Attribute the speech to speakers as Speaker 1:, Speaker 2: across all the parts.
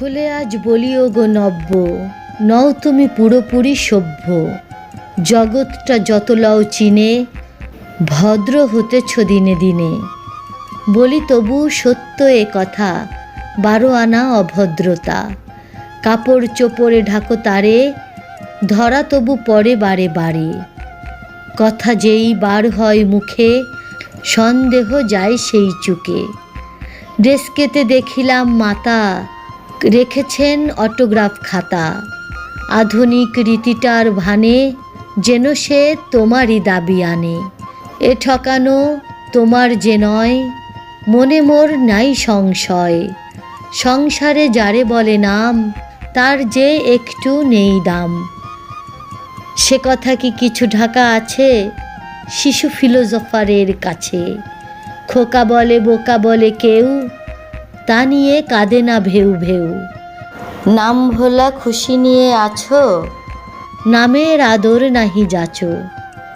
Speaker 1: খুলে আজ বলিও গো নব্য, নও তুমি পুরোপুরি সভ্য। জগৎটা যত লও চিনে, ভদ্র হতেছ দিনে দিনে। বলি তবু সত্য এ কথা, 12 আনা অভদ্রতা। কাপড় চোপড়ে ঢাকো তারে, ধরা তবু পড়ে বারে বারে। কথা যেই বার হয় মুখে, সন্দেহ যায় সেই চুকে। ডেস্কেতে দেখিলাম মাতা, রেখেছেন অটোগ্রাফ খাতা। আধুনিক রীতিটার ভানে, যেন সে তোমারই দাবি আনে। এ ঠকানো তোমার যে নয়, মনে মোর নাই সংশয়। সংসারে যারে বলে নাম, তার যে একটু নেই দাম। সে কথা কি কিছু ঢাকা আছে শিশু ফিলোজফারের কাছে? খোকা বলে বোকা বলে কেউ, তা নিয়ে কাঁদে না ভেউ ভেউ। নাম ভোলা খুশি নিয়ে আছো, নামের আদর নাহি যাচো।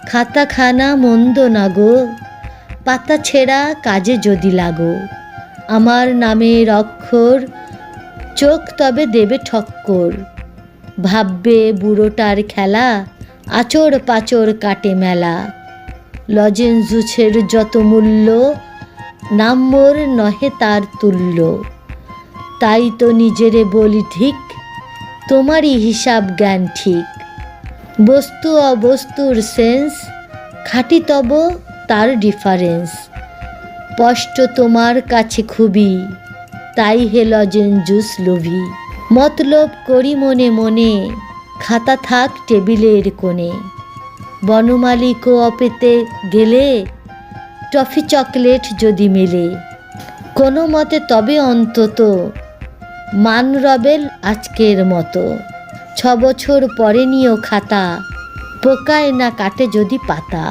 Speaker 1: খাতাখানা মন্দ না গো, পাতা ছেঁড়া কাজে যদি লাগো। আমার নামের অক্ষর, চোখ তবে দেবে ঠক্কর। ভাববে বুড়োটার খেলা, আচর পাচর কাটে মেলা। লজেন্সের যত মূল্য, নাম মোর নহে তার তুল্য। তাই তো নিজেরে বলি ঠিক, তোমারই হিসাব জ্ঞান ঠিক। বস্তু অবস্তুর সেন্স, খাঁটি তব তার ডিফারেন্স। স্পষ্ট তোমার কাছে খুবই, তাই হে লজেন্স লোভী। মতলব করি মনে মনে, খাতা থাক টেবিলের কোণে। বনমালী কোঅপেতে গেলে, টফি চকলেট যদি মেলে। কোনো মতে তবে অন্তত, মান রবেল আজকের মতো। 6 বছর পরে নিও খাতা, পোকায় না কাটে যদি পাতা।